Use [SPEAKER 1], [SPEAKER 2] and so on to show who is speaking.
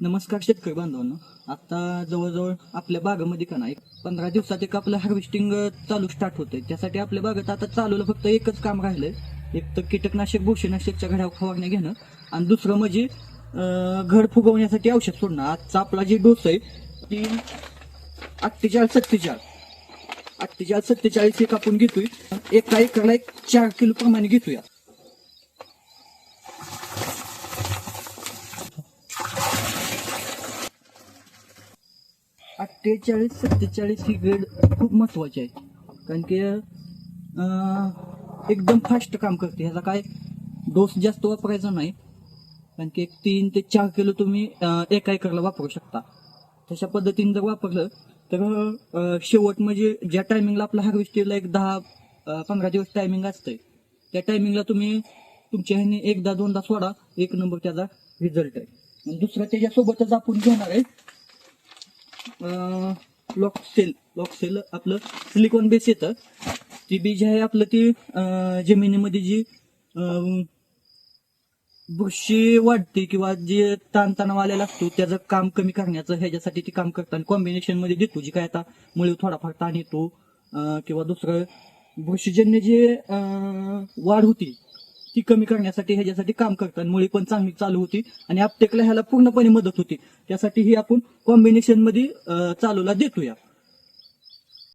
[SPEAKER 1] नमस्कार शेतकरी बांधवांनो. आता जवळजवळ आपल्या बागामध्ये का नाही 15 दिवसात एक आपलं हार्वेस्टिंग चालू स्टार्ट होतंय. त्यासाठी आपल्या बागेत आता चालूला फक्त एकच काम राहिलंय. एक तर कीटकनाशक बुरशीनाशकच्या घड्यावर फवारणी घेणं आणि दुसरं म्हणजे घड फुगवण्यासाठी औषध सोडणं. आजचा आपला जी डोस आहे ती 48-47 एक आपण घेतोय. एका एकरला 4 किलो प्रमाणे घेतोय. 48-47 ही ग्रेड खूप महत्वाची आहे, कारण की एकदम फास्ट काम करते. ह्याचा काय डोस जास्त वापरायचा नाही, कारण की 3 ते 4 किलो तुम्ही एका एकरला वापरू शकता. तशा पद्धतीने जर वापरलं तर शेवट म्हणजे ज्या टायमिंगला आपला हार्वेस्टिंगला एक 10-15 दिवस टायमिंग असतंय, त्या टायमिंगला तुम्ही तुमच्या ह्याने एकदा दोनदा सोडा, एक नंबर त्याचा रिझल्ट आहे. आणि दुसरं त्याच्यासोबतच आपण घेणार आहे लॉक्सेल आपलं सिलिकॉन बेस येतं. ती बीज आहे आपलं, ती जमिनीमध्ये जी बुरशी वाढते किंवा जे ताणतणाव आलेला असतो त्याचं काम कमी करण्याचं ह्याच्यासाठी ती काम करतात. कॉम्बिनेशन मध्ये देतो, जी काय आता मुळे थोडाफार ताण येतो किंवा दुसरं बुरशीजन्य जे वाढ होती ती कमी करण्यासाठी ह्याच्यासाठी काम करतात. मुळी पण चांगली चालू होती आणि आपटेकला ह्याला पूर्णपणे मदत होती. त्यासाठी ही आपण कॉम्बिनेशन मध्ये चालूला देतोया.